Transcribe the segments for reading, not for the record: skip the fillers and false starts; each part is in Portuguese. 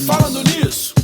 Falando nisso.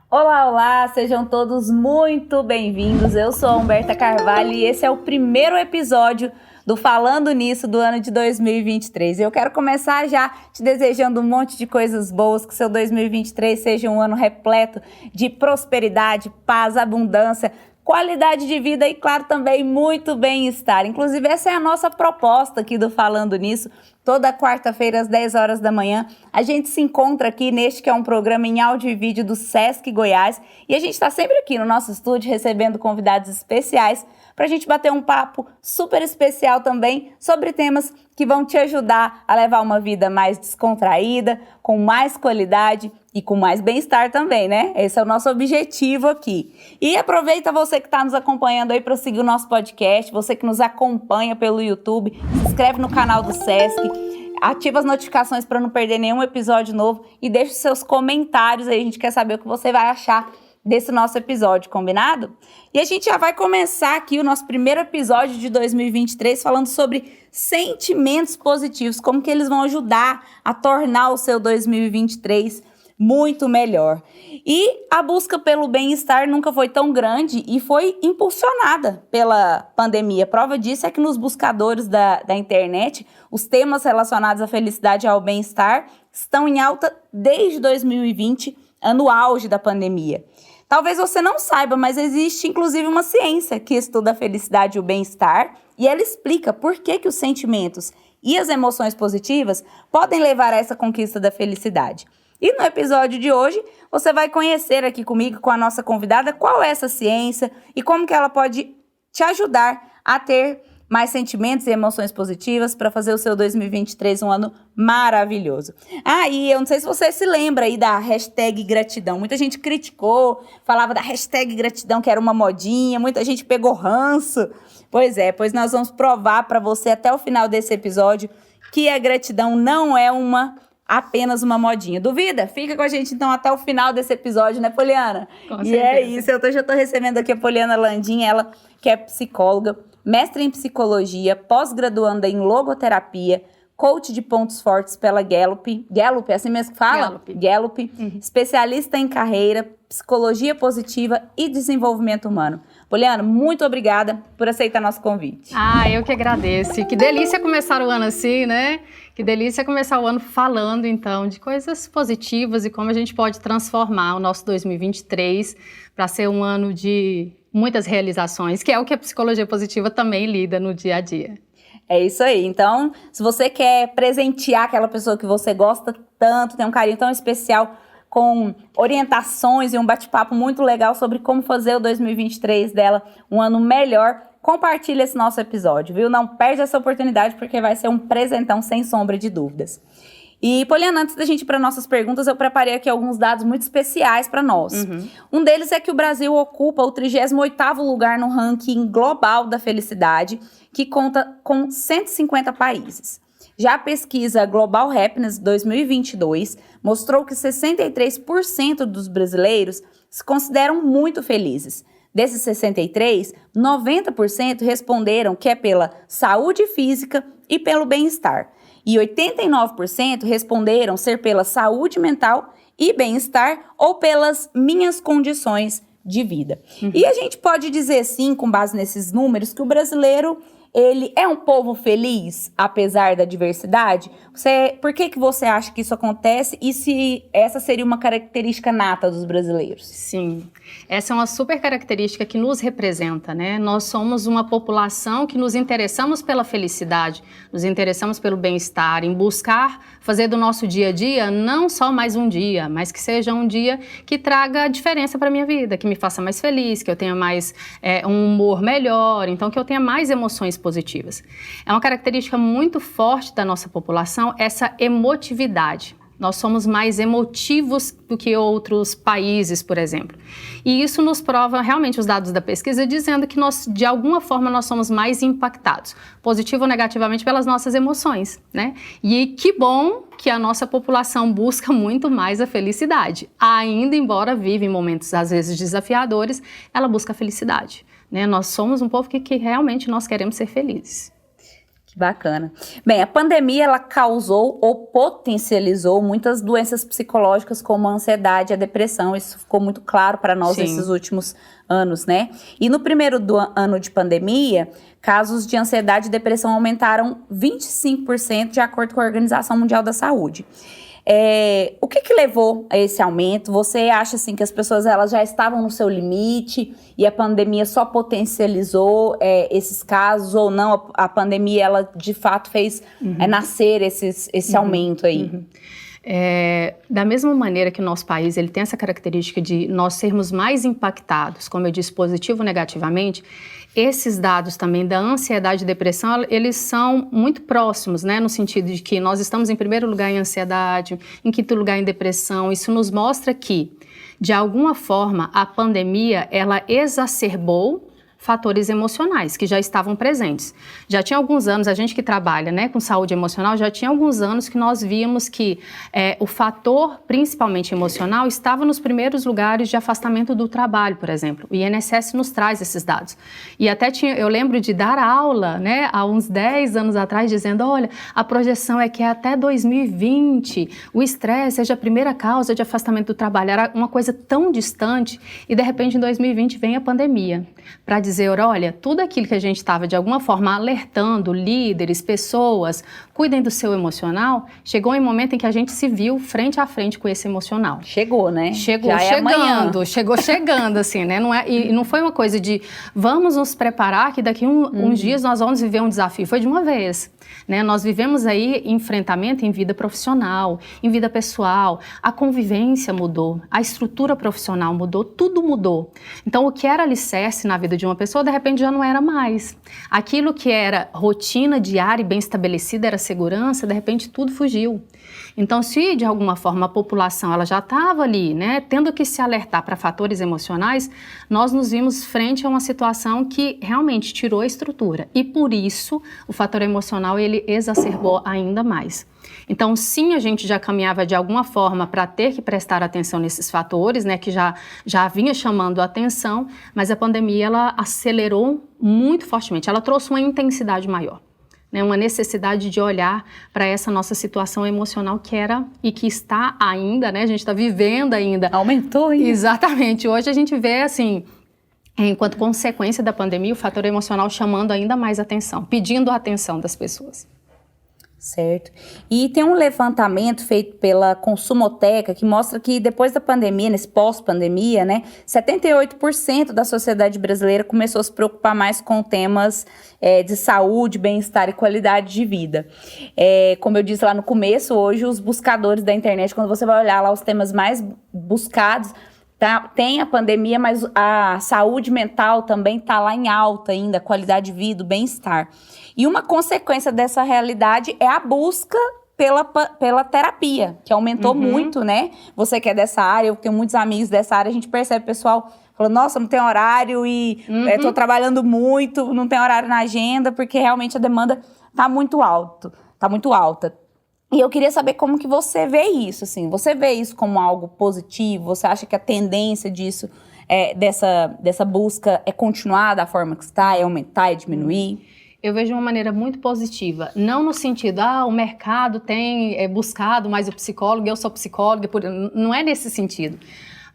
Olá, olá, sejam todos muito bem-vindos. Eu sou a Humberta Carvalho e esse é o primeiro episódio do Falando Nisso do ano de 2023. Eu quero começar já te desejando um monte de coisas boas, que seu 2023 seja um ano repleto de prosperidade, paz, abundância, qualidade de vida e, claro, também muito bem-estar. Inclusive, essa é a nossa proposta aqui do Falando Nisso. Toda quarta-feira, às 10 horas da manhã, a gente se encontra aqui neste que é um programa em áudio e vídeo do Sesc Goiás. E a gente está sempre aqui no nosso estúdio recebendo convidados especiais para a gente bater um papo super especial também sobre temas que vão te ajudar a levar uma vida mais descontraída, com mais qualidade e com mais bem-estar também, né? Esse é o nosso objetivo aqui. E aproveita você que está nos acompanhando aí para seguir o nosso podcast, você que nos acompanha pelo YouTube, se inscreve no canal do Sesc, ativa as notificações para não perder nenhum episódio novo e deixa os seus comentários aí, a gente quer saber o que você vai achar desse nosso episódio, combinado? E a gente já vai começar aqui o nosso primeiro episódio de 2023 falando sobre sentimentos positivos, como que eles vão ajudar a tornar o seu 2023 muito melhor. E a busca pelo bem-estar nunca foi tão grande e foi impulsionada pela pandemia. Prova disso é que nos buscadores da internet, os temas relacionados à felicidade e ao bem-estar estão em alta desde 2020, ano auge da pandemia. Talvez você não saiba, mas existe inclusive uma ciência que estuda a felicidade e o bem-estar e ela explica por que os sentimentos e as emoções positivas podem levar a essa conquista da felicidade. E no episódio de hoje, você vai conhecer aqui comigo, com a nossa convidada, qual é essa ciência e como que ela pode te ajudar a ter mais sentimentos e emoções positivas para fazer o seu 2023 um ano maravilhoso. E eu não sei se você se lembra aí da hashtag gratidão. Muita gente criticou, falava da hashtag gratidão, que era uma modinha, muita gente pegou ranço. Pois nós vamos provar para você até o final desse episódio que a gratidão não é apenas uma modinha. Duvida? Fica com a gente então até o final desse episódio, né, Poliana? Com e certeza. É isso, eu já tô recebendo aqui a Poliana Landim, ela que é psicóloga, mestre em psicologia, pós-graduanda em logoterapia, coach de pontos fortes pela Gallup. Gallup, é assim mesmo que fala? Gallup. Especialista em carreira, psicologia positiva e desenvolvimento humano. Poliana, muito obrigada por aceitar nosso convite. Eu que agradeço. Que delícia começar o ano assim, né? Que delícia começar o ano falando, então, de coisas positivas e como a gente pode transformar o nosso 2023 para ser um ano de muitas realizações, que é o que a psicologia positiva também lida no dia a dia. É isso aí. Então, se você quer presentear aquela pessoa que você gosta tanto, tem um carinho tão especial, com orientações e um bate-papo muito legal sobre como fazer o 2023 dela um ano melhor, compartilha esse nosso episódio, viu? Não perde essa oportunidade porque vai ser um presentão sem sombra de dúvidas. E, Poliana, antes da gente ir para nossas perguntas, eu preparei aqui alguns dados muito especiais para nós. Um deles é que o Brasil ocupa o 38º lugar no ranking global da felicidade, que conta com 150 países. Já a pesquisa Global Happiness 2022 mostrou que 63% dos brasileiros se consideram muito felizes. Desses 63, 90% responderam que é pela saúde física e pelo bem-estar. E 89% responderam ser pela saúde mental e bem-estar ou pelas minhas condições de vida. E a gente pode dizer, sim, com base nesses números, que o brasileiro ele é um povo feliz, apesar da diversidade? Por que você acha que isso acontece e se essa seria uma característica nata dos brasileiros? Sim, essa é uma super característica que nos representa, né? Nós somos uma população que nos interessamos pela felicidade, nos interessamos pelo bem-estar, em buscar fazer do nosso dia a dia não só mais um dia, mas que seja um dia que traga diferença para a minha vida, que me faça mais feliz, que eu tenha mais um humor melhor, então que eu tenha mais emoções positivas. É uma característica muito forte da nossa população, essa emotividade. Nós somos mais emotivos do que outros países, por exemplo. E isso nos prova realmente os dados da pesquisa dizendo que nós, de alguma forma, nós somos mais impactados, positivo ou negativamente, pelas nossas emoções, né? E que bom que a nossa população busca muito mais a felicidade. Ainda embora vive em momentos, às vezes, desafiadores, ela busca a felicidade, né? Nós somos um povo que realmente nós queremos ser felizes. Que bacana. Bem, a pandemia, ela causou ou potencializou muitas doenças psicológicas, como a ansiedade e a depressão. Isso ficou muito claro para nós nesses últimos anos, né? E no primeiro ano de pandemia, casos de ansiedade e depressão aumentaram 25%, de acordo com a Organização Mundial da Saúde. O que levou a esse aumento? Você acha assim, que as pessoas elas já estavam no seu limite e a pandemia só potencializou esses casos, ou não? A pandemia ela de fato fez nascer esse aumento aí? Da mesma maneira que o nosso país ele tem essa característica de nós sermos mais impactados, como eu disse, positivo ou negativamente, esses dados também da ansiedade e depressão, eles são muito próximos, né? No sentido de que nós estamos em primeiro lugar em ansiedade, em quinto lugar em depressão. Isso nos mostra que, de alguma forma, a pandemia, ela exacerbou fatores emocionais que já estavam presentes. Já tinha alguns anos, a gente que trabalha, né, com saúde emocional, já tinha alguns anos que nós víamos que o fator, principalmente emocional, estava nos primeiros lugares de afastamento do trabalho, por exemplo. O INSS nos traz esses dados. E até eu lembro de dar aula, né, há uns 10 anos atrás, dizendo, olha, a projeção é que até 2020 o estresse seja a primeira causa de afastamento do trabalho. Era uma coisa tão distante e, de repente, em 2020 vem a pandemia para dizer, olha, tudo aquilo que a gente estava de alguma forma alertando líderes, pessoas, cuidem do seu emocional, chegou em um momento em que a gente se viu frente a frente com esse emocional. Chegou, né? Chegou chegando, assim, né? E não foi uma coisa de vamos nos preparar que daqui uns dias nós vamos viver um desafio. Foi de uma vez, né? Nós vivemos aí enfrentamento em vida profissional, em vida pessoal, a convivência mudou, a estrutura profissional mudou, tudo mudou. Então, o que era alicerce na vida de uma pessoa, de repente já não era mais. Aquilo que era rotina diária e bem estabelecida, era segurança, de repente tudo fugiu. Então, se de alguma forma a população ela já estava ali, né, tendo que se alertar para fatores emocionais, nós nos vimos frente a uma situação que realmente tirou a estrutura. E por isso, o fator emocional ele exacerbou ainda mais. Então, sim, a gente já caminhava de alguma forma para ter que prestar atenção nesses fatores, né, que já vinha chamando a atenção, mas a pandemia ela acelerou muito fortemente, ela trouxe uma intensidade maior, né, uma necessidade de olhar para essa nossa situação emocional que era e que está ainda, né, a gente está vivendo ainda. Aumentou ainda. Exatamente, hoje a gente vê assim, enquanto consequência da pandemia, o fator emocional chamando ainda mais atenção, pedindo a atenção das pessoas. Certo. E tem um levantamento feito pela Consumoteca que mostra que depois da pandemia, nesse pós-pandemia, né, 78% da sociedade brasileira começou a se preocupar mais com temas de saúde, bem-estar e qualidade de vida. Como eu disse lá no começo, hoje os buscadores da internet, quando você vai olhar lá os temas mais buscados, tem a pandemia, mas a saúde mental também está lá em alta ainda, a qualidade de vida, o bem-estar. E uma consequência dessa realidade é a busca pela terapia, que aumentou muito, né? Você que é dessa área, eu tenho muitos amigos dessa área, a gente percebe o pessoal falando, nossa, não tem horário e tô trabalhando muito, não tem horário na agenda, porque realmente a demanda tá muito alta. E eu queria saber como que você vê isso, assim. Você vê isso como algo positivo? Você acha que a tendência disso, dessa busca, é continuar da forma que está, é aumentar, é diminuir? Eu vejo de uma maneira muito positiva, não no sentido, o mercado tem buscado mais o psicólogo, eu sou psicóloga, não é nesse sentido.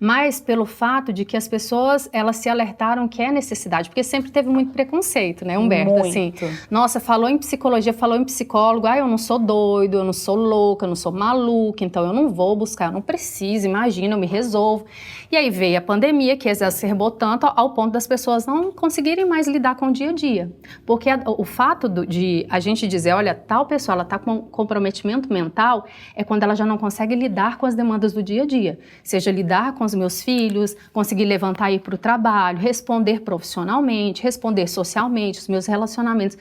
Mas pelo fato de que as pessoas, elas se alertaram que é necessidade, porque sempre teve muito preconceito, né, Humberto? Muito. Assim, nossa, falou em psicologia, falou em psicólogo, eu não sou doido, eu não sou louca, eu não sou maluca, então eu não vou buscar, eu não preciso, imagina, eu me resolvo. E aí veio a pandemia, que exacerbou tanto ao ponto das pessoas não conseguirem mais lidar com o dia a dia. Porque o fato de a gente dizer, olha, tal pessoa, ela está com comprometimento mental, é quando ela já não consegue lidar com as demandas do dia a dia. Seja lidar com os meus filhos, conseguir levantar e ir para o trabalho, responder profissionalmente, responder socialmente, os meus relacionamentos.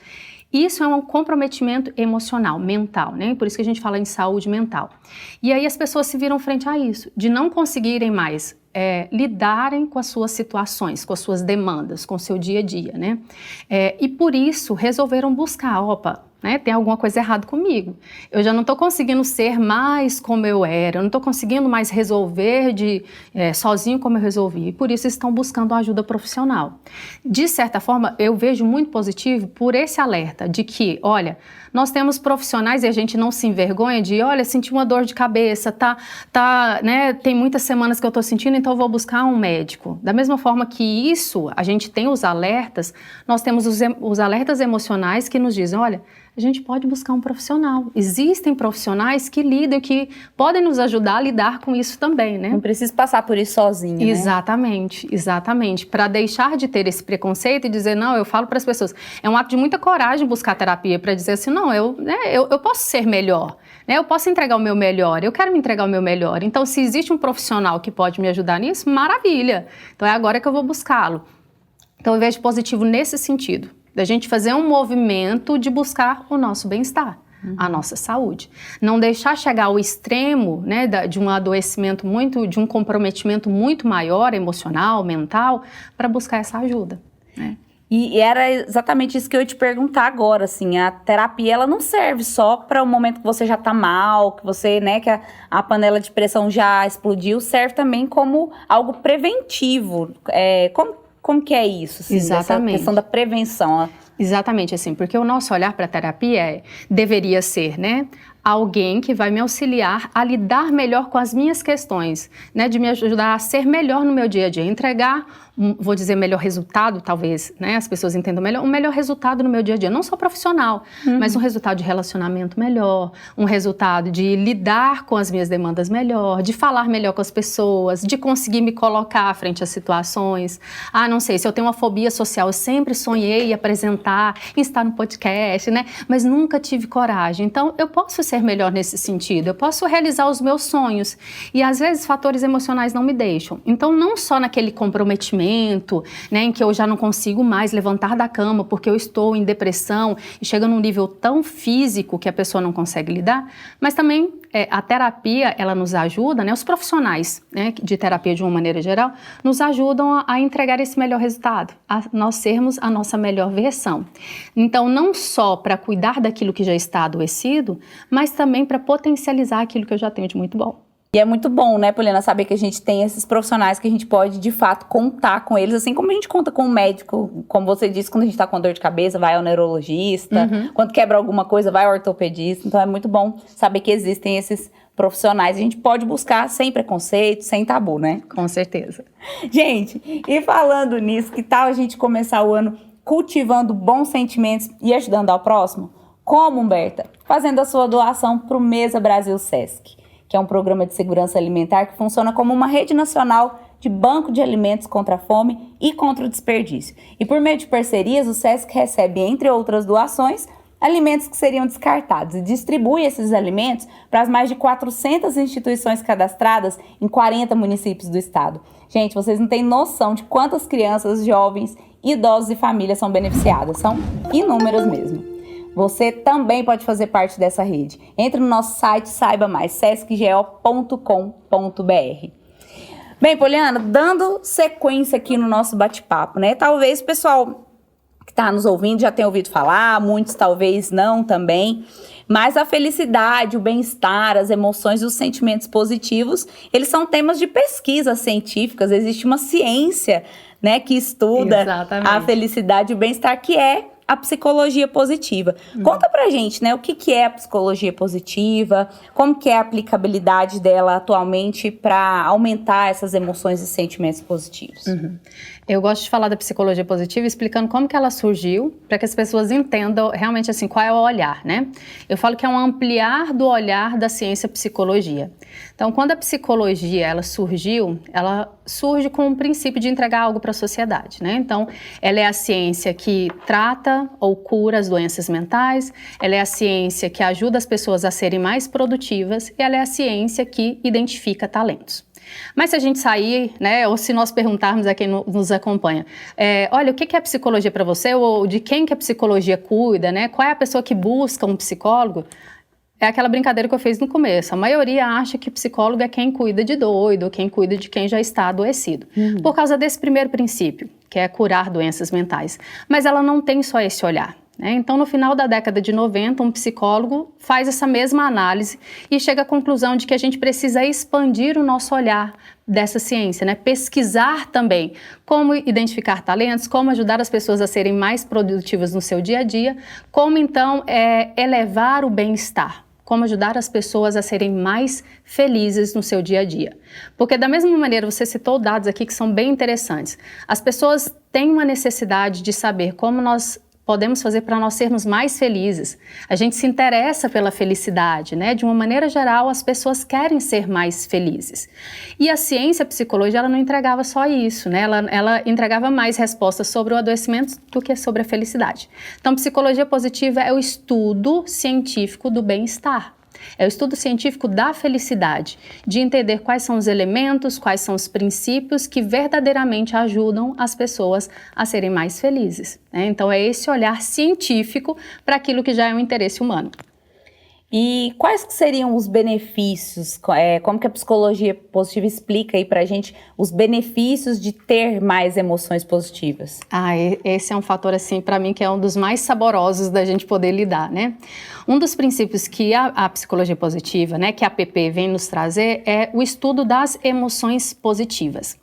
Isso é um comprometimento emocional, mental, né? Por isso que a gente fala em saúde mental. E aí as pessoas se viram frente a isso, de não conseguirem mais lidarem com as suas situações, com as suas demandas, com o seu dia a dia, né? E por isso resolveram buscar, tem alguma coisa errada comigo. Eu já não estou conseguindo ser mais como eu era, eu não estou conseguindo mais resolver sozinho como eu resolvi. E por isso estão buscando ajuda profissional. De certa forma, eu vejo muito positivo por esse alerta de que, olha, nós temos profissionais e a gente não se envergonha de, olha, senti uma dor de cabeça, tem muitas semanas que eu estou sentindo, então eu vou buscar um médico. Da mesma forma que isso, a gente tem os alertas, nós temos os alertas emocionais que nos dizem, olha, a gente pode buscar um profissional. Existem profissionais que lidam, que podem nos ajudar a lidar com isso também, né? Não precisa passar por isso sozinho, né? Exatamente. Para deixar de ter esse preconceito e dizer, não, eu falo para as pessoas, é um ato de muita coragem buscar terapia para dizer assim, não, eu posso ser melhor, né? Eu posso entregar o meu melhor, eu quero me entregar o meu melhor. Então, se existe um profissional que pode me ajudar nisso, maravilha. Então, é agora que eu vou buscá-lo. Então, eu vejo positivo nesse sentido. Da gente fazer um movimento de buscar o nosso bem-estar, a nossa saúde. Não deixar chegar ao extremo, né, de um adoecimento de um comprometimento muito maior, emocional, mental, para buscar essa ajuda, né? E era exatamente isso que eu ia te perguntar agora, assim, a terapia, ela não serve só para o momento que você já tá mal, que você, né, que a panela de pressão já explodiu, serve também como algo preventivo. Como que é isso? Assim, exatamente. Essa questão da prevenção. Exatamente, assim, porque o nosso olhar para a terapia deveria ser, né, alguém que vai me auxiliar a lidar melhor com as minhas questões, né, de me ajudar a ser melhor no meu dia a dia, entregar, vou dizer, melhor resultado, talvez, né, as pessoas entendam melhor, um melhor resultado no meu dia a dia, não só profissional, mas um resultado de relacionamento melhor, um resultado de lidar com as minhas demandas melhor, de falar melhor com as pessoas, de conseguir me colocar frente às situações. Não sei, se eu tenho uma fobia social, eu sempre sonhei em apresentar, em estar no podcast, né, mas nunca tive coragem. Então, eu posso ser melhor nesse sentido, eu posso realizar os meus sonhos e às vezes fatores emocionais não me deixam. Então não só naquele comprometimento, né, em que eu já não consigo mais levantar da cama porque eu estou em depressão e chega num nível tão físico que a pessoa não consegue lidar, mas também a terapia, ela nos ajuda, né, os profissionais, né, de terapia de uma maneira geral, nos ajudam a entregar esse melhor resultado, a nós sermos a nossa melhor versão. Então, não só para cuidar daquilo que já está adoecido, mas também para potencializar aquilo que eu já tenho de muito bom. E é muito bom, né, Poliana, saber que a gente tem esses profissionais que a gente pode, de fato, contar com eles, assim como a gente conta com o médico, como você disse, quando a gente tá com dor de cabeça, vai ao neurologista, quando quebra alguma coisa, vai ao ortopedista. Então é muito bom saber que existem esses profissionais. A gente pode buscar sem preconceito, sem tabu, né? Com certeza. Gente, e falando nisso, que tal a gente começar o ano cultivando bons sentimentos e ajudando ao próximo? Como, Humberta? Fazendo a sua doação para o Mesa Brasil Sesc, que é um programa de segurança alimentar que funciona como uma rede nacional de banco de alimentos contra a fome e contra o desperdício. E por meio de parcerias, o Sesc recebe, entre outras doações, alimentos que seriam descartados e distribui esses alimentos para as mais de 400 instituições cadastradas em 40 municípios do estado. Gente, vocês não têm noção de quantas crianças, jovens, idosos e famílias são beneficiadas. São inúmeras mesmo. Você também pode fazer parte dessa rede. Entre no nosso site, saiba mais, sescgo.com.br. Bem, Poliana, dando sequência aqui no nosso bate-papo, né? Talvez o pessoal que está nos ouvindo já tenha ouvido falar, muitos talvez não também, mas a felicidade, o bem-estar, as emoções e os sentimentos positivos, eles são temas de pesquisas científicas. Existe uma ciência, né, que estuda a felicidade e o bem-estar, que é a psicologia positiva. Conta pra gente, né, o que é a psicologia positiva, como que é a aplicabilidade dela atualmente para aumentar essas emoções e sentimentos positivos. Eu gosto de falar da psicologia positiva explicando como que ela surgiu, para que as pessoas entendam realmente assim, qual é o olhar, né? Eu falo que é um ampliar do olhar da ciência psicologia. Então, quando a psicologia ela surge com o princípio de entregar algo para a sociedade, né? Então, ela é a ciência que trata ou cura as doenças mentais, ela é a ciência que ajuda as pessoas a serem mais produtivas e ela é a ciência que identifica talentos. Mas se a gente sair, né, ou se nós perguntarmos a quem nos acompanha, olha, o que é psicologia para você, ou de quem que a psicologia cuida, né, qual é a pessoa que busca um psicólogo? É aquela brincadeira que eu fiz no começo. A maioria acha que psicólogo é quem cuida de doido, ou quem cuida de quem já está adoecido. Por causa desse primeiro princípio, que é curar doenças mentais. Mas ela não tem só esse olhar. Então, no final da década de 90, um psicólogo faz essa mesma análise e chega à conclusão de que a gente precisa expandir o nosso olhar dessa ciência, né? Pesquisar também como identificar talentos, como ajudar as pessoas a serem mais produtivas no seu dia a dia, como então elevar o bem-estar, como ajudar as pessoas a serem mais felizes no seu dia a dia. Porque da mesma maneira, você citou dados aqui que são bem interessantes. As pessoas têm uma necessidade de saber como nós podemos fazer para nós sermos mais felizes. A gente se interessa pela felicidade, né? De uma maneira geral, as pessoas querem ser mais felizes. E a ciência, a psicologia, ela não entregava só isso, né? Ela entregava mais respostas sobre o adoecimento do que sobre a felicidade. Então, psicologia positiva é o estudo científico do bem-estar. É o estudo científico da felicidade, de entender quais são os elementos, quais são os princípios que verdadeiramente ajudam as pessoas a serem mais felizes, né? Então é esse olhar científico para aquilo que já é um interesse humano. E quais seriam os benefícios, como que a psicologia positiva explica aí pra gente os benefícios de ter mais emoções positivas? Esse é um fator, assim, para mim, que é um dos mais saborosos da gente poder lidar, né? Um dos princípios que a psicologia positiva, né, que a PP vem nos trazer, é o estudo das emoções positivas.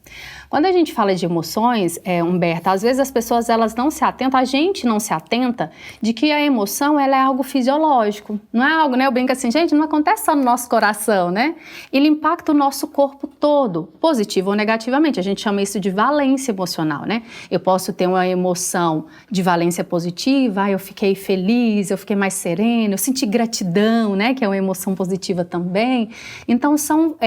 Quando a gente fala de emoções, Humberta, às vezes as pessoas elas não se atentam, a gente não se atenta de que a emoção ela é algo fisiológico, não é algo, né? Eu brinco assim, gente, não acontece só no nosso coração, né? Ele impacta o nosso corpo todo, positivo ou negativamente. A gente chama isso de valência emocional, né? Eu posso ter uma emoção de valência positiva, eu fiquei feliz, eu fiquei mais serena, eu senti gratidão, né? Que é uma emoção positiva também. Então são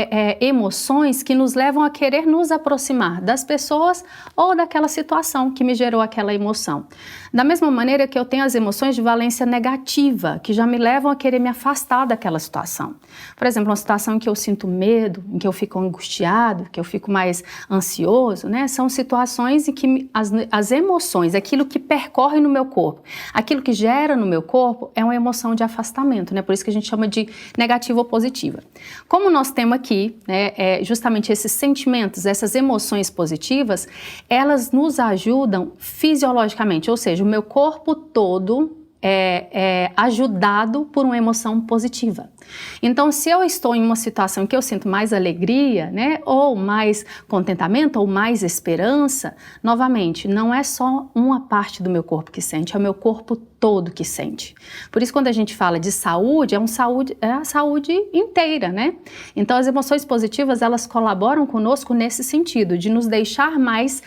emoções que nos levam a querer nos aproximar das pessoas ou daquela situação que me gerou aquela emoção. Da mesma maneira que eu tenho as emoções de valência negativa, que já me levam a querer me afastar daquela situação. Por exemplo, uma situação em que eu sinto medo, em que eu fico angustiado, que eu fico mais ansioso, né? São situações em que as emoções, aquilo que percorre no meu corpo, aquilo que gera no meu corpo é uma emoção de afastamento, né? Por isso que a gente chama de negativa ou positiva. Como nós temos aqui, né, justamente esses sentimentos, essas emoções positivas, elas nos ajudam fisiologicamente, ou seja, o meu corpo todo é ajudado por uma emoção positiva. Então, se eu estou em uma situação em que eu sinto mais alegria, né, ou mais contentamento, ou mais esperança, novamente, não é só uma parte do meu corpo que sente, é o meu corpo todo que sente. Por isso, quando a gente fala de saúde, é a saúde inteira, né? Então, as emoções positivas, elas colaboram conosco nesse sentido, de nos deixar mais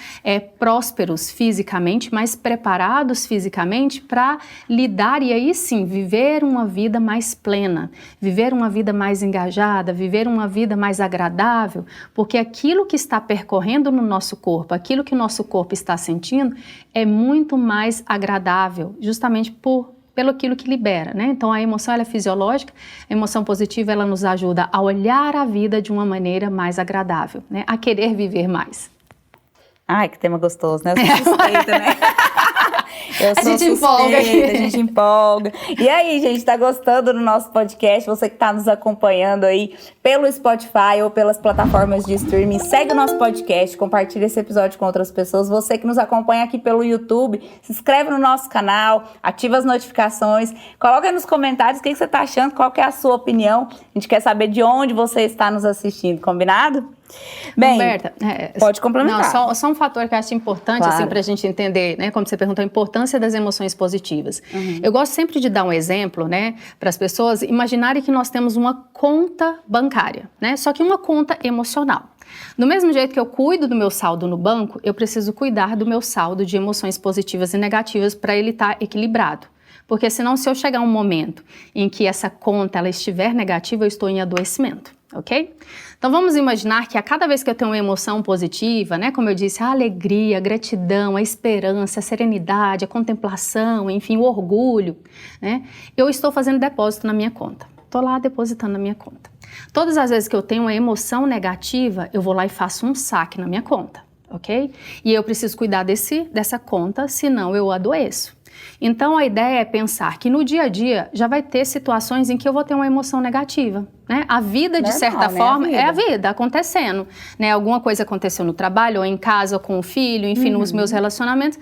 prósperos fisicamente, mais preparados fisicamente para lidar e aí sim, viver uma vida mais plena, viver uma vida mais engajada, viver uma vida mais agradável, porque aquilo que está percorrendo no nosso corpo, aquilo que o nosso corpo está sentindo, é muito mais agradável, justamente pelo aquilo que libera, né? Então a emoção ela é fisiológica, a emoção positiva ela nos ajuda a olhar a vida de uma maneira mais agradável, né? A querer viver mais. Ai, que tema gostoso, né? Eu sou suspeita, né? A gente empolga aqui. A gente empolga. E aí, gente, tá gostando do nosso podcast? Você que tá nos acompanhando aí pelo Spotify ou pelas plataformas de streaming, segue o nosso podcast, compartilha esse episódio com outras pessoas. Você que nos acompanha aqui pelo YouTube, se inscreve no nosso canal, ativa as notificações, coloca aí nos comentários o que você tá achando, qual que é a sua opinião. A gente quer saber de onde você está nos assistindo, combinado? Bem, Humberta, pode complementar. Não, só um fator que eu acho importante, claro, assim, para a gente entender, né, como você perguntou, a importância das emoções positivas. Eu gosto sempre de dar um exemplo, né, para as pessoas imaginarem que nós temos uma conta bancária, né, só que uma conta emocional. Do mesmo jeito que eu cuido do meu saldo no banco, eu preciso cuidar do meu saldo de emoções positivas e negativas para ele estar equilibrado. Porque senão, se eu chegar um momento em que essa conta ela estiver negativa, eu estou em adoecimento, ok? Então vamos imaginar que a cada vez que eu tenho uma emoção positiva, né, como eu disse, a alegria, a gratidão, a esperança, a serenidade, a contemplação, enfim, o orgulho, né, eu estou fazendo depósito na minha conta. Estou lá depositando na minha conta. Todas as vezes que eu tenho uma emoção negativa, eu vou lá e faço um saque na minha conta, ok? E eu preciso cuidar dessa conta, senão eu adoeço. Então, a ideia é pensar que no dia a dia já vai ter situações em que eu vou ter uma emoção negativa, né? A vida, de certa forma, é a vida acontecendo, né? Alguma coisa aconteceu no trabalho, ou em casa, ou com o filho, enfim, nos meus relacionamentos,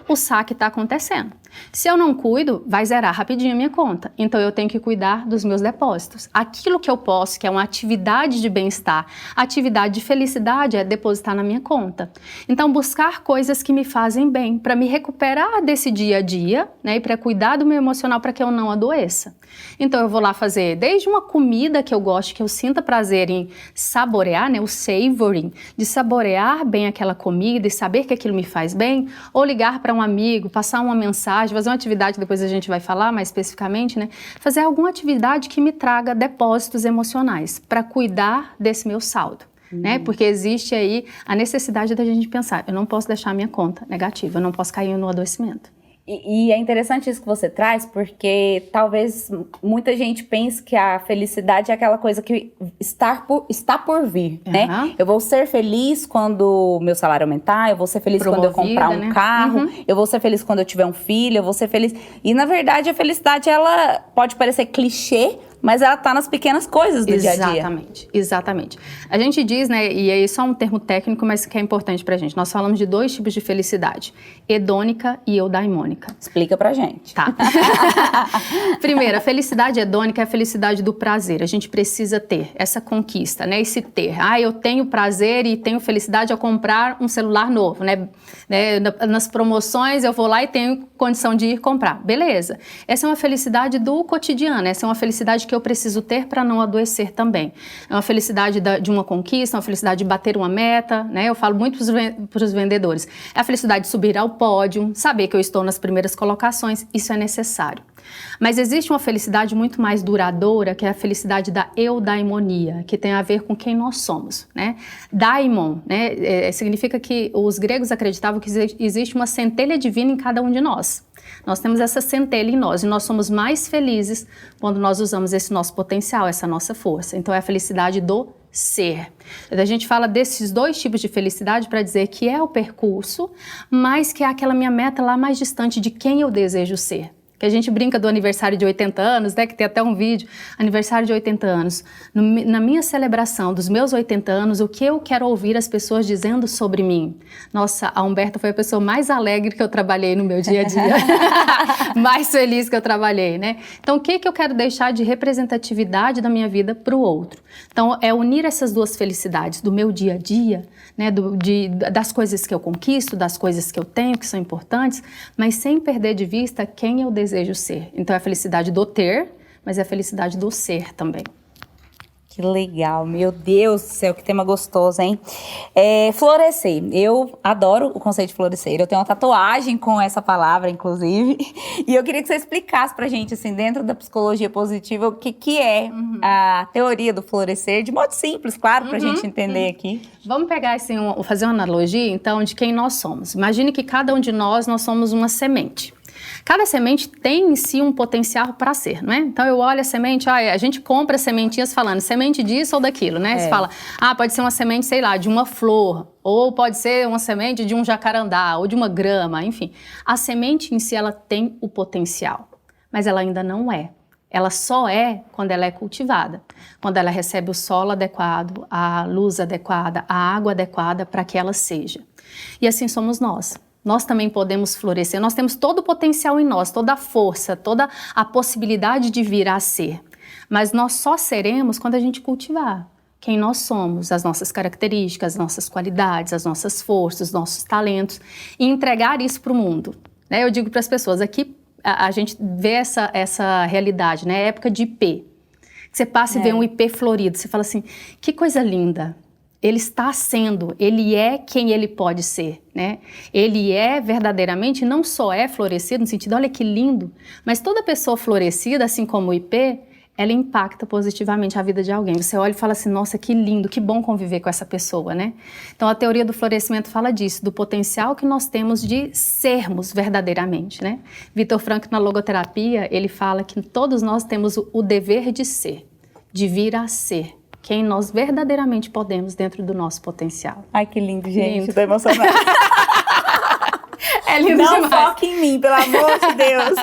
o saque está acontecendo. Se eu não cuido, vai zerar rapidinho a minha conta. Então, eu tenho que cuidar dos meus depósitos. Aquilo que eu posso, que é uma atividade de bem-estar, atividade de felicidade, é depositar na minha conta. Então, buscar coisas que me fazem bem, para me recuperar desse dia a dia, né, e para cuidar do meu emocional, para que eu não adoeça. Então, eu vou lá fazer desde uma comida que eu gosto, que eu sinta prazer em saborear, né, o savoring, de saborear bem aquela comida e saber que aquilo me faz bem, ou ligar para um amigo, passar uma mensagem, fazer uma atividade, depois a gente vai falar mais especificamente, né? Fazer alguma atividade que me traga depósitos emocionais para cuidar desse meu saldo, né? Porque existe aí a necessidade da gente pensar, eu não posso deixar a minha conta negativa, eu não posso cair no adoecimento. E é interessante isso que você traz, porque talvez muita gente pense que a felicidade é aquela coisa que está por vir, né? Eu vou ser feliz quando meu salário aumentar, eu vou ser feliz quando eu comprar um carro, eu vou ser feliz quando eu tiver um filho, eu vou ser feliz... E, na verdade, a felicidade, ela pode parecer clichê, mas ela tá nas pequenas coisas do dia a dia. Exatamente. A gente diz, né, e é só um termo técnico, mas que é importante pra gente. Nós falamos de 2 tipos de felicidade, hedônica e eudaimônica. Explica pra gente. Tá. Primeiro, a felicidade hedônica é a felicidade do prazer. A gente precisa ter essa conquista, né, esse ter. Eu tenho prazer e tenho felicidade ao comprar um celular novo, né? Nas promoções eu vou lá e tenho condição de ir comprar. Beleza. Essa é uma felicidade do cotidiano, essa é uma felicidade que eu preciso ter para não adoecer também. É uma felicidade de uma conquista, uma felicidade de bater uma meta, né? Eu falo muito para os vendedores. É a felicidade de subir ao pódio, saber que eu estou nas primeiras colocações, isso é necessário. Mas existe uma felicidade muito mais duradoura, que é a felicidade da eudaimonia, que tem a ver com quem nós somos, né? Daimon, né? Significa que os gregos acreditavam que existe uma centelha divina em cada um de nós. Nós temos essa centelha em nós e nós somos mais felizes quando nós usamos esse nosso potencial, essa nossa força. Então é a felicidade do ser. A gente fala desses 2 tipos de felicidade para dizer que é o percurso, mas que é aquela minha meta lá mais distante de quem eu desejo ser. Que a gente brinca do aniversário de 80 anos, né? Que tem até um vídeo, aniversário de 80 anos. Na minha celebração dos meus 80 anos, o que eu quero ouvir as pessoas dizendo sobre mim? Nossa, a Humberta foi a pessoa mais alegre que eu trabalhei no meu dia a dia. Mais feliz que eu trabalhei, né? Então, o que eu quero deixar de representatividade da minha vida para o outro? Então, é unir essas 2 felicidades do meu dia a dia, né? Das coisas que eu conquisto, das coisas que eu tenho, que são importantes, mas sem perder de vista quem eu desejo ser. Então é a felicidade do ter, mas é a felicidade do ser também. Que legal, meu Deus do céu, que tema gostoso, hein? Florescer, eu adoro o conceito de florescer, eu tenho uma tatuagem com essa palavra, inclusive, e eu queria que você explicasse pra gente, assim, dentro da psicologia positiva, o que é a teoria do florescer, de modo simples, claro, pra gente entender aqui. Vamos pegar, assim, fazer uma analogia, então, de quem nós somos. Imagine que cada um de nós somos uma semente. Cada semente tem em si um potencial para ser, não é? Então eu olho a semente, a gente compra sementinhas falando semente disso ou daquilo, né? Você fala, pode ser uma semente, sei lá, de uma flor, ou pode ser uma semente de um jacarandá, ou de uma grama, enfim. A semente em si, ela tem o potencial, mas ela ainda não é. Ela só é quando ela é cultivada, quando ela recebe o solo adequado, a luz adequada, a água adequada para que ela seja. E assim somos nós. Nós também podemos florescer, nós temos todo o potencial em nós, toda a força, toda a possibilidade de vir a ser. Mas nós só seremos quando a gente cultivar quem nós somos, as nossas características, as nossas qualidades, as nossas forças, os nossos talentos, e entregar isso para o mundo. Né? Eu digo para as pessoas, aqui a gente vê essa realidade, né? Época de IP. Você passa e vê um IP florido, você fala assim, que coisa linda. Ele está sendo, ele é quem ele pode ser, né? Ele é verdadeiramente, não só é florescido, no sentido, olha que lindo, mas toda pessoa florescida, assim como o IP, ela impacta positivamente a vida de alguém. Você olha e fala assim, nossa, que lindo, que bom conviver com essa pessoa, né? Então, a teoria do florescimento fala disso, do potencial que nós temos de sermos verdadeiramente, né? Viktor Frankl, na logoterapia, ele fala que todos nós temos o dever de ser, de vir a ser quem nós verdadeiramente podemos dentro do nosso potencial. Ai, que lindo, gente. Tô emocionada. É lindo Não demais. foque em mim, pelo amor de Deus.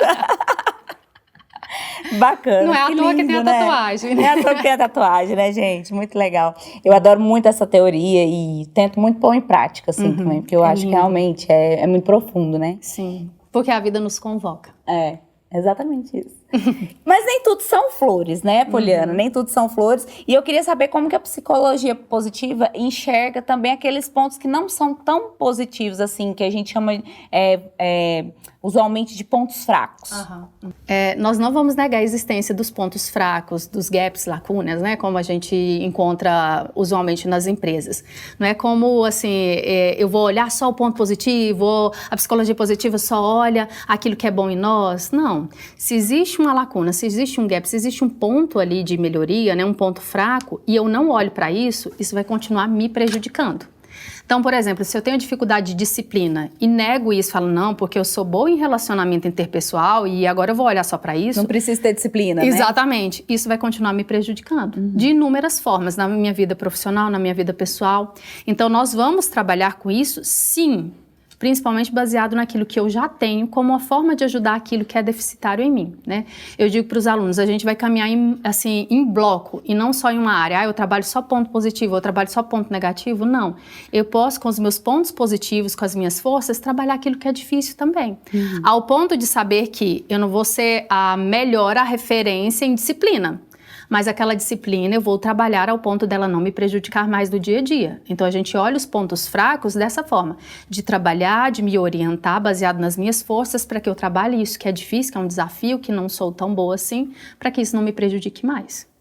Bacana. Não é à que toa que lindo, tem a né? tatuagem. Não é à toa que tem a tatuagem, né, gente? Muito legal. Eu adoro muito essa teoria e tento muito pôr em prática, assim, também. Porque eu acho que realmente é muito profundo, né? Sim, porque a vida nos convoca. É, exatamente isso. Mas nem tudo são flores, né, Poliana? Nem tudo são flores. E eu queria saber como que a psicologia positiva enxerga também aqueles pontos que não são tão positivos, assim, que a gente chama usualmente de pontos fracos. Nós não vamos negar a existência dos pontos fracos, dos gaps, lacunas, né? Como a gente encontra usualmente nas empresas. Não é como, assim, eu vou olhar só o ponto positivo, ou a psicologia positiva só olha aquilo que é bom em nós. Não. Se existe uma lacuna, se existe um gap, se existe um ponto ali de melhoria, né? Um ponto fraco, e eu não olho para isso, isso vai continuar me prejudicando. Então, por exemplo, se eu tenho dificuldade de disciplina e nego isso, falo, não, porque eu sou boa em relacionamento interpessoal e agora eu vou olhar só para isso. Não precisa ter disciplina, né? Exatamente. Isso vai continuar me prejudicando de inúmeras formas, na minha vida profissional, na minha vida pessoal. Então, nós vamos trabalhar com isso, sim, principalmente baseado naquilo que eu já tenho, como uma forma de ajudar aquilo que é deficitário em mim, né? Eu digo para os alunos, a gente vai caminhar em bloco, e não só em uma área. Eu trabalho só ponto positivo, eu trabalho só ponto negativo. Não. Eu posso, com os meus pontos positivos, com as minhas forças, trabalhar aquilo que é difícil também. Ao ponto de saber que eu não vou ser a melhor, a referência em disciplina. Mas aquela disciplina eu vou trabalhar ao ponto dela não me prejudicar mais do dia a dia. Então a gente olha os pontos fracos dessa forma, de trabalhar, de me orientar baseado nas minhas forças para que eu trabalhe isso que é difícil, que é um desafio, que não sou tão boa assim, para que isso não me prejudique mais.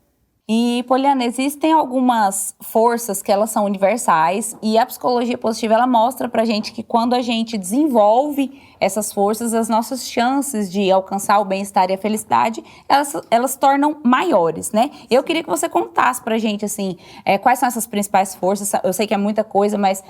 E, Poliana, existem algumas forças que elas são universais e a psicologia positiva, ela mostra pra gente que quando a gente desenvolve essas forças, as nossas chances de alcançar o bem-estar e a felicidade, elas se tornam maiores, né? Eu queria que você contasse pra gente, assim, quais são essas principais forças. Eu sei que é muita coisa, mas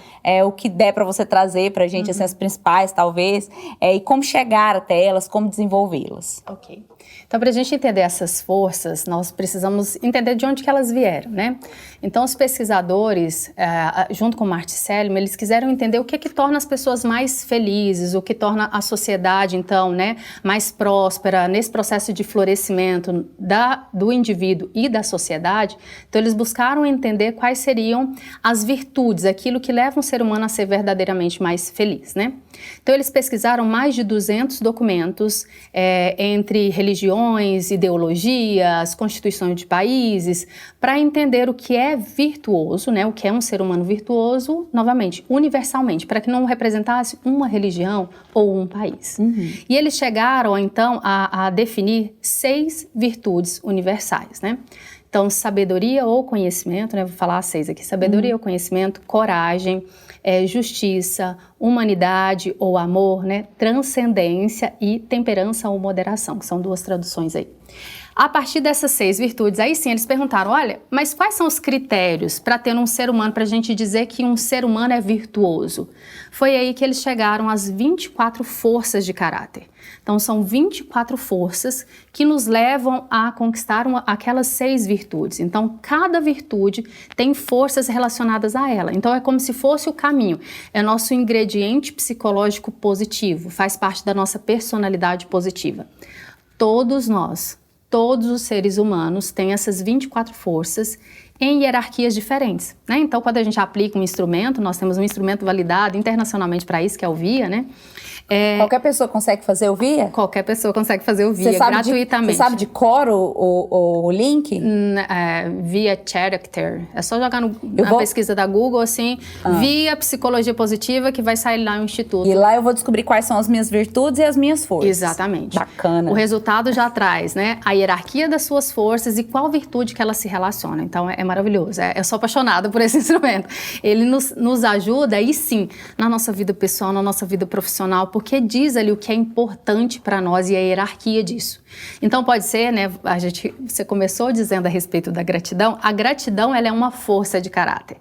o que der pra você trazer pra gente, assim, as principais, talvez, e como chegar até elas, como desenvolvê-las. Ok. Então, para a gente entender essas forças, nós precisamos entender de onde que elas vieram, né? Então, os pesquisadores, junto com o Martin Seligman, eles quiseram entender o que torna as pessoas mais felizes, o que torna a sociedade, então, né, mais próspera, nesse processo de florescimento do indivíduo e da sociedade. Então, eles buscaram entender quais seriam as virtudes, aquilo que leva um ser humano a ser verdadeiramente mais feliz, né? Então, eles pesquisaram mais de 200 documentos entre religiões, ideologias, constituições de países, para entender o que é virtuoso, né? O que é um ser humano virtuoso, novamente, universalmente, para que não representasse uma religião ou um país. E eles chegaram, então, a definir 6 virtudes universais, né? Então, sabedoria ou conhecimento, né? Vou falar 6 aqui. Sabedoria ou conhecimento, coragem, justiça, humanidade ou amor, né? Transcendência e temperança ou moderação, que são 2 traduções aí. A partir dessas 6 virtudes, aí sim, eles perguntaram, olha, mas quais são os critérios para ter um ser humano, para a gente dizer que um ser humano é virtuoso? Foi aí que eles chegaram às 24 forças de caráter. Então, são 24 forças que nos levam a conquistar aquelas 6 virtudes. Então, cada virtude tem forças relacionadas a ela. Então, é como se fosse o caminho. É nosso ingrediente psicológico positivo, faz parte da nossa personalidade positiva. Todos nós, todos os seres humanos têm essas 24 forças em hierarquias diferentes, né? Então, quando a gente aplica um instrumento, nós temos um instrumento validado internacionalmente para isso, que é o VIA, né? Qualquer pessoa consegue fazer o VIA? Qualquer pessoa consegue fazer o VIA gratuitamente. Você sabe de cor o link? VIA Character. É só jogar na pesquisa da Google, assim, VIA Psicologia Positiva, que vai sair lá no Instituto. E lá eu vou descobrir quais são as minhas virtudes e as minhas forças. Exatamente. Bacana. O resultado já traz, né, a hierarquia das suas forças e qual virtude que elas se relacionam. Então, é maravilhoso. Eu sou apaixonada por esse instrumento. Ele nos ajuda, aí sim, na nossa vida pessoal, na nossa vida profissional, porque diz ali o que é importante para nós e a hierarquia disso. Então pode ser, né, você começou dizendo a respeito da gratidão. A gratidão, ela é uma força de caráter.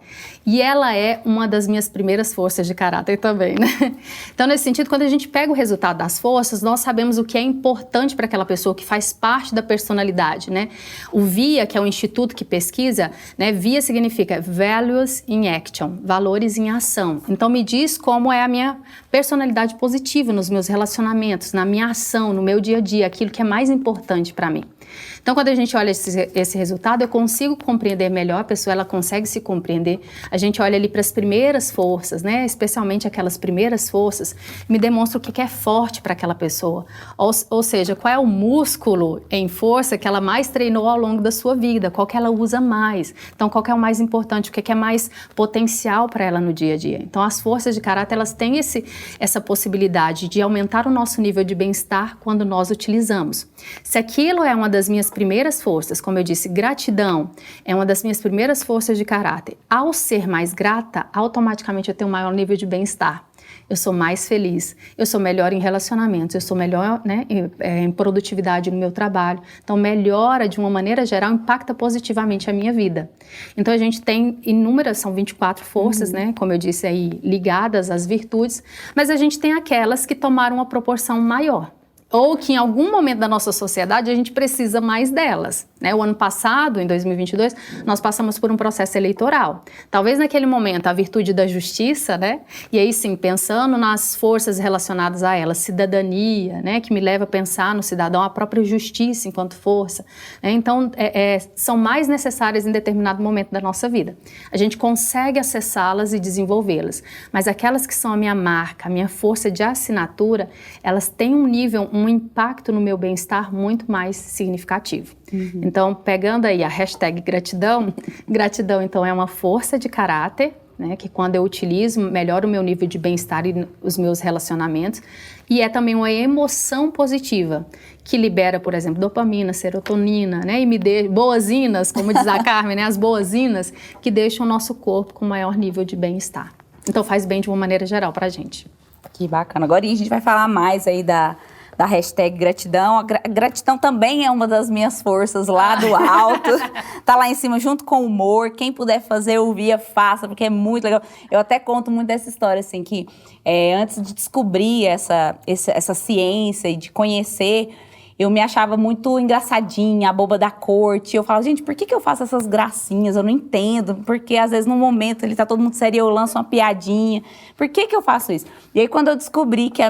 E ela é uma das minhas primeiras forças de caráter também, né? Então, nesse sentido, quando a gente pega o resultado das forças, nós sabemos o que é importante para aquela pessoa, que faz parte da personalidade, né? O VIA, que é o instituto que pesquisa, significa, né? VIA significa Values in Action, valores em ação. Então me diz como é a minha personalidade positiva nos meus relacionamentos, na minha ação, no meu dia a dia, aquilo que é mais importante para mim. Então, quando a gente olha esse resultado, eu consigo compreender melhor, a pessoa ela consegue se compreender. A gente olha ali para as primeiras forças, né? Especialmente aquelas primeiras forças, me demonstra o que é forte para aquela pessoa. Ou seja, qual é o músculo em força que ela mais treinou ao longo da sua vida, qual que ela usa mais. Então, qual que é o mais importante, o que é mais potencial para ela no dia a dia. Então, as forças de caráter, elas têm essa possibilidade de aumentar o nosso nível de bem-estar quando nós utilizamos. Se aquilo é uma das minhas primeiras forças, como eu disse, gratidão é uma das minhas primeiras forças de caráter. Ao ser mais grata, automaticamente eu tenho um maior nível de bem-estar. Eu sou mais feliz, eu sou melhor em relacionamentos, eu sou melhor, né, em produtividade no meu trabalho. Então, melhora de uma maneira geral, impacta positivamente a minha vida. Então, a gente tem inúmeras, são 24 forças, né, como eu disse aí, ligadas às virtudes, mas a gente tem aquelas que tomaram uma proporção maior. Ou que em algum momento da nossa sociedade a gente precisa mais delas, né? O ano passado, em 2022, nós passamos por um processo eleitoral. Talvez naquele momento a virtude da justiça, né? E aí sim, pensando nas forças relacionadas a ela, cidadania, né? Que me leva a pensar no cidadão, a própria justiça enquanto força, né? Então, são mais necessárias em determinado momento da nossa vida. A gente consegue acessá-las e desenvolvê-las, mas aquelas que são a minha marca, a minha força de assinatura, elas têm um impacto no meu bem-estar muito mais significativo. Então, pegando aí a hashtag gratidão, gratidão então é uma força de caráter, né, que quando eu utilizo, melhora o meu nível de bem-estar e os meus relacionamentos, e é também uma emoção positiva, que libera, por exemplo, dopamina, serotonina, né, e me dê boazinas, como diz a Carmen, né, as boazinas, que deixam o nosso corpo com maior nível de bem-estar. Então, faz bem de uma maneira geral pra gente. Que bacana. Agora a gente vai falar mais aí da hashtag gratidão. A gratidão também é uma das minhas forças lá do alto. Tá lá em cima junto com o humor. Quem puder fazer o VIA, faça, porque é muito legal. Eu até conto muito dessa história, assim, que antes de descobrir essa ciência e de conhecer, eu me achava muito engraçadinha, a boba da corte. Eu falo, gente, por que eu faço essas gracinhas? Eu não entendo. Porque às vezes no momento ele tá todo mundo sério e eu lanço uma piadinha. Por que eu faço isso? E aí quando eu descobri que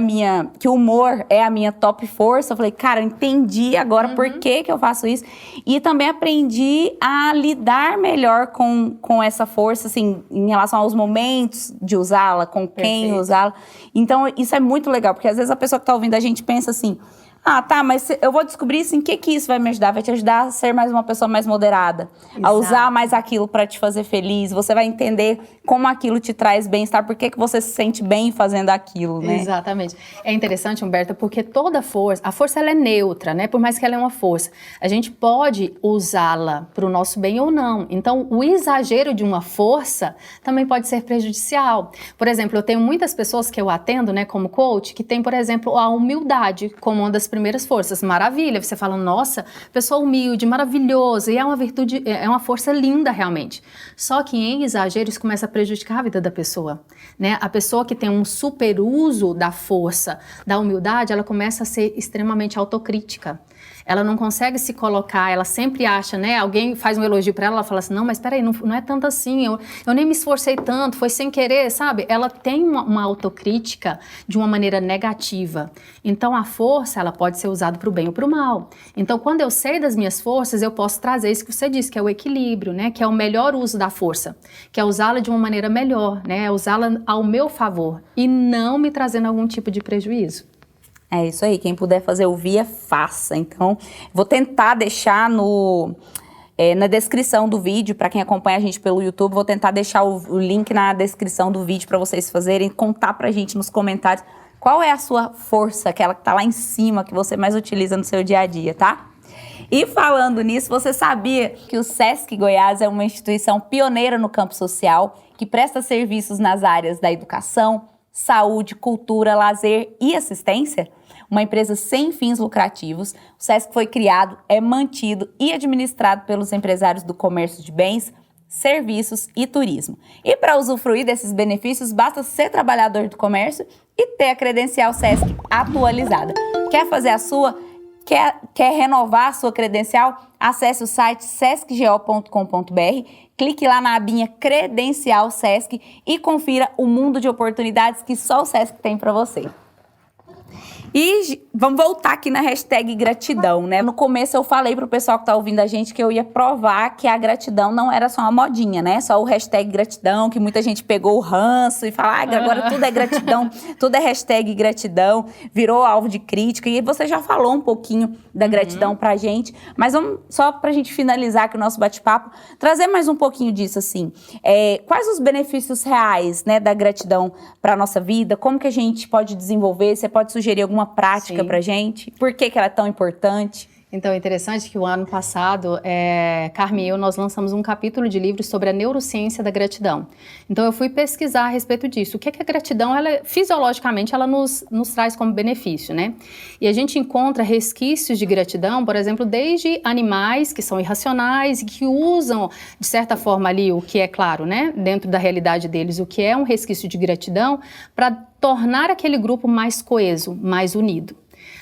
o humor é a minha top força, eu falei, cara, eu entendi agora por que eu faço isso. E também aprendi a lidar melhor com essa força, assim, em relação aos momentos de usá-la, com quem usá-la. Então isso é muito legal, porque às vezes a pessoa que tá ouvindo a gente pensa assim, ah, tá, mas eu vou descobrir assim, o que isso vai me ajudar? Vai te ajudar a ser mais uma pessoa mais moderada. Exato. A usar mais aquilo para te fazer feliz. Você vai entender como aquilo te traz bem-estar, por que você se sente bem fazendo aquilo, né? Exatamente. É interessante, Humberta, porque toda força, a força ela é neutra, né? Por mais que ela é uma força. A gente pode usá-la para o nosso bem ou não. Então, o exagero de uma força também pode ser prejudicial. Por exemplo, eu tenho muitas pessoas que eu atendo, né, como coach, que tem, por exemplo, a humildade como uma das primeiras forças. Maravilha, você fala, nossa, pessoa humilde, maravilhoso, e é uma virtude, é uma força linda realmente. Só que em exagero isso começa a prejudicar a vida da pessoa, né? A pessoa que tem um superuso da força, da humildade, ela começa a ser extremamente autocrítica. Ela não consegue se colocar, ela sempre acha, né? Alguém faz um elogio para ela, ela fala assim, não, mas peraí, não é tanto assim, eu nem me esforcei tanto, foi sem querer, sabe? Ela tem uma autocrítica de uma maneira negativa. Então, a força, ela pode ser usada para o bem ou para o mal. Então, quando eu sei das minhas forças, eu posso trazer isso que você disse, que é o equilíbrio, né? Que é o melhor uso da força, que é usá-la de uma maneira melhor, né? É usá-la ao meu favor e não me trazendo algum tipo de prejuízo. É isso aí, quem puder fazer o VIA, faça. Então, vou tentar deixar na descrição do vídeo, para quem acompanha a gente pelo YouTube, vou tentar deixar o link na descrição do vídeo para vocês fazerem, contar pra gente nos comentários qual é a sua força, aquela que tá lá em cima, que você mais utiliza no seu dia a dia, tá? E falando nisso, você sabia que o Sesc Goiás é uma instituição pioneira no campo social, que presta serviços nas áreas da educação, saúde, cultura, lazer e assistência? Uma empresa sem fins lucrativos, o Sesc foi criado, é mantido e administrado pelos empresários do comércio de bens, serviços e turismo. E para usufruir desses benefícios, basta ser trabalhador do comércio e ter a credencial Sesc atualizada. Quer fazer a sua? Quer renovar a sua credencial? Acesse o site sescgo.com.br, clique lá na abinha Credencial Sesc e confira o mundo de oportunidades que só o Sesc tem para você. E vamos voltar aqui na hashtag gratidão, né? No começo eu falei pro pessoal que tá ouvindo a gente que eu ia provar que a gratidão não era só uma modinha, né? Só o hashtag gratidão, que muita gente pegou o ranço e fala, agora tudo é gratidão, tudo é hashtag gratidão, virou alvo de crítica. E você já falou um pouquinho da gratidão pra gente, mas vamos, só pra gente finalizar aqui o nosso bate-papo, trazer mais um pouquinho disso, assim. Quais os benefícios reais, né, da gratidão pra nossa vida? Como que a gente pode desenvolver? Você pode sugerir alguma prática pra gente? Por que ela é tão importante? Então, é interessante que o ano passado, Carmen e eu, nós lançamos um capítulo de livro sobre a neurociência da gratidão. Então, eu fui pesquisar a respeito disso. O que é que a gratidão, fisiologicamente, ela nos traz como benefício, né? E a gente encontra resquícios de gratidão, por exemplo, desde animais que são irracionais e que usam, de certa forma ali, o que é claro, né? Dentro da realidade deles, o que é um resquício de gratidão para tornar aquele grupo mais coeso, mais unido.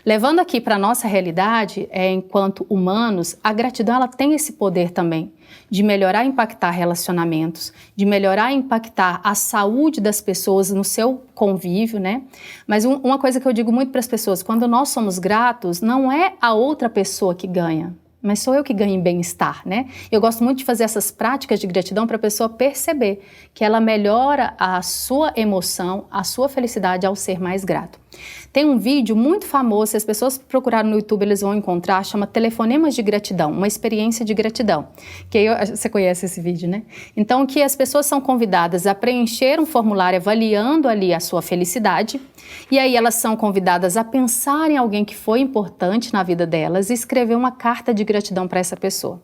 Levando aqui para a nossa realidade, enquanto humanos, a gratidão ela tem esse poder também de melhorar e impactar relacionamentos, de melhorar e impactar a saúde das pessoas no seu convívio, né? Mas uma coisa que eu digo muito para as pessoas, quando nós somos gratos, não é a outra pessoa que ganha, mas sou eu que ganho em bem-estar, né? Eu gosto muito de fazer essas práticas de gratidão para a pessoa perceber que ela melhora a sua emoção, a sua felicidade ao ser mais grato. Tem um vídeo muito famoso, se as pessoas procurarem no YouTube, eles vão encontrar, chama Telefonemas de Gratidão, uma experiência de gratidão. Você conhece esse vídeo, né? Então, que as pessoas são convidadas a preencher um formulário avaliando ali a sua felicidade, e aí elas são convidadas a pensar em alguém que foi importante na vida delas e escrever uma carta de gratidão para essa pessoa.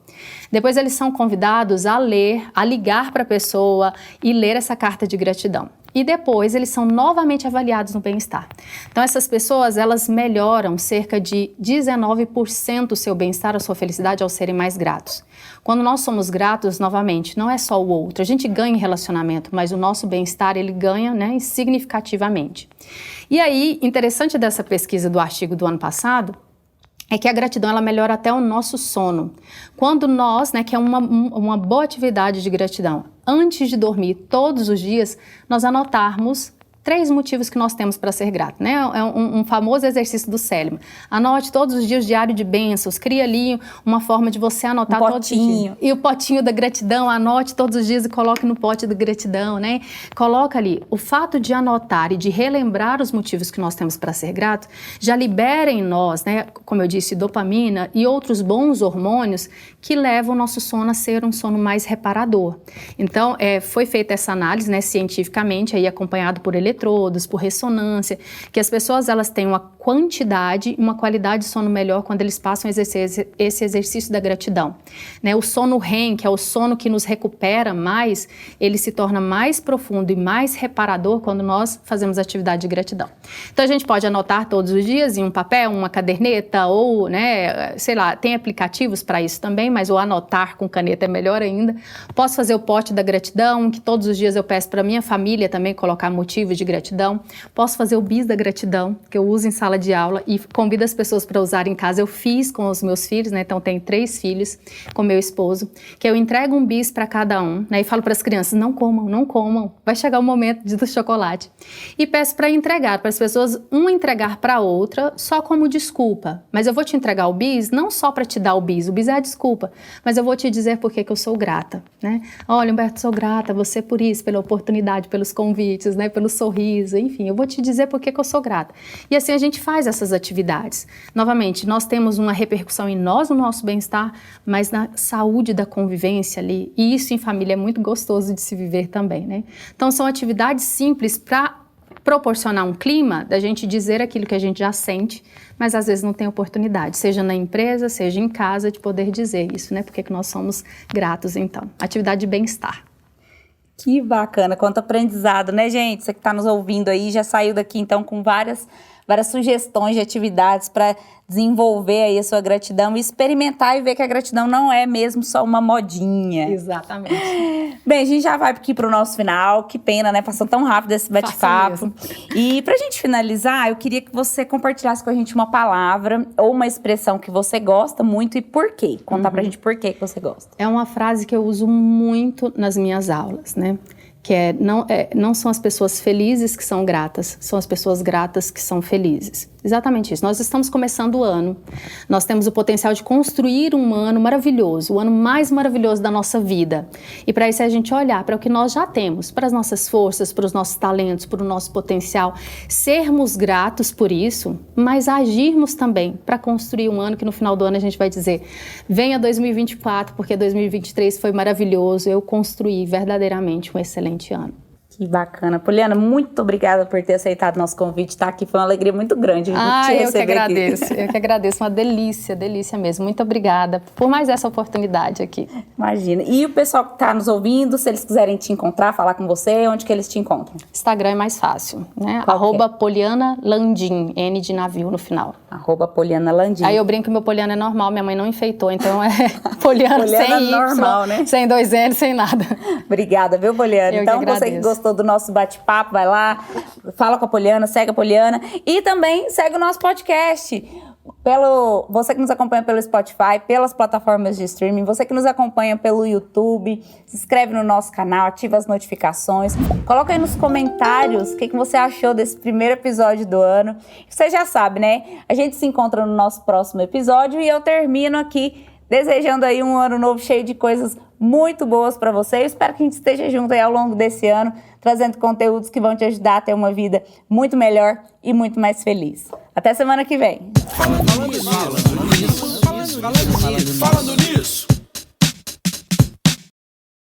Depois eles são convidados a ler, a ligar para a pessoa e ler essa carta de gratidão. E depois eles são novamente avaliados no bem-estar. Então essas pessoas, elas melhoram cerca de 19% o seu bem-estar, a sua felicidade ao serem mais gratos. Quando nós somos gratos, novamente, não é só o outro, a gente ganha em relacionamento, mas o nosso bem-estar, ele ganha, né, significativamente. E aí, interessante dessa pesquisa do artigo do ano passado, é que a gratidão ela melhora até o nosso sono. Quando nós, né, que é uma boa atividade de gratidão, antes de dormir todos os dias, nós anotarmos 3 motivos que nós temos para ser grato, né? É um famoso exercício do Céliman. Anote todos os dias o diário de bênçãos, cria ali uma forma de você anotar todos os dias. E o potinho da gratidão, anote todos os dias e coloque no pote da gratidão, né? Coloca ali. O fato de anotar e de relembrar os motivos que nós temos para ser grato, já libera em nós, né? Como eu disse, dopamina e outros bons hormônios que levam o nosso sono a ser um sono mais reparador. Então, foi feita essa análise, né, cientificamente, aí acompanhado por eletrodos, por ressonância, que as pessoas elas têm uma quantidade e uma qualidade de sono melhor quando eles passam a exercer esse exercício da gratidão. Né? O sono REM, que é o sono que nos recupera mais, ele se torna mais profundo e mais reparador quando nós fazemos atividade de gratidão. Então a gente pode anotar todos os dias em um papel, uma caderneta ou, né, sei lá, tem aplicativos para isso também, mas o anotar com caneta é melhor ainda. Posso fazer o pote da gratidão, que todos os dias eu peço para minha família também colocar motivos de gratidão. Posso fazer o bis da gratidão, que eu uso em sala de aula e convido as pessoas para usar em casa. Eu fiz com os meus filhos, né? Então tenho 3 filhos com meu esposo, que eu entrego um bis para cada um, né? E falo para as crianças, não comam, não comam. Vai chegar o momento do chocolate. E peço para entregar, para as pessoas, entregar para a outra só como desculpa. Mas eu vou te entregar o bis não só para te dar o bis é a desculpa, mas eu vou te dizer por que eu sou grata, né? Olha, Humberto, sou grata a você por isso, pela oportunidade, pelos convites, né? Pelo sorriso, enfim, eu vou te dizer por que eu sou grata. E assim a gente faz essas atividades. Novamente, nós temos uma repercussão em nós, no nosso bem-estar, mas na saúde da convivência ali, e isso em família é muito gostoso de se viver também, né? Então são atividades simples para proporcionar um clima da gente dizer aquilo que a gente já sente, mas às vezes não tem oportunidade, seja na empresa, seja em casa, de poder dizer isso, né? Porque que nós somos gratos, então. Atividade de bem-estar. Que bacana, quanto aprendizado, né, gente? Você que está nos ouvindo aí já saiu daqui, então, com várias várias sugestões de atividades para desenvolver aí a sua gratidão e experimentar e ver que a gratidão não é mesmo só uma modinha. Exatamente. Bem, a gente já vai aqui pro nosso final. Que pena, né? Passou tão rápido esse bate-papo. E pra gente finalizar, eu queria que você compartilhasse com a gente uma palavra ou uma expressão que você gosta muito e por quê. Contar pra gente por que você gosta. É uma frase que eu uso muito nas minhas aulas, né? Que não são as pessoas felizes que são gratas, são as pessoas gratas que são felizes. Exatamente isso. Nós estamos começando o ano, nós temos o potencial de construir um ano maravilhoso, o ano mais maravilhoso da nossa vida. E para isso é a gente olhar para o que nós já temos, para as nossas forças, para os nossos talentos, para o nosso potencial, sermos gratos por isso, mas agirmos também para construir um ano que no final do ano a gente vai dizer: venha 2024, porque 2023 foi maravilhoso, eu construí verdadeiramente um excelente ano. Que bacana. Poliana, muito obrigada por ter aceitado nosso convite, estar aqui. Foi uma alegria muito grande te receber eu que agradeço. Eu que agradeço. Uma delícia mesmo. Muito obrigada por mais essa oportunidade aqui. Imagina. E o pessoal que está nos ouvindo, se eles quiserem te encontrar, falar com você, onde que eles te encontram? Instagram é mais fácil, né? @Poliana Landim, N de navio no final. @Poliana Landim. Aí eu brinco que meu Poliana é normal, minha mãe não enfeitou, então é Poliana sem Y, normal, né? Sem 2 N, sem nada. Obrigada, viu, Poliana? Então, você que gostou do nosso bate-papo, vai lá, fala com a Poliana, segue a Poliana e também segue o nosso podcast. Você que nos acompanha pelo Spotify, pelas plataformas de streaming, você que nos acompanha pelo YouTube, se inscreve no nosso canal, ativa as notificações, coloca aí nos comentários o que você achou desse primeiro episódio do ano. Você já sabe, né? A gente se encontra no nosso próximo episódio e eu termino aqui desejando aí um ano novo cheio de coisas muito boas para você. Eu espero que a gente esteja junto aí ao longo desse ano, trazendo conteúdos que vão te ajudar a ter uma vida muito melhor e muito mais feliz. Até semana que vem. Falando nisso.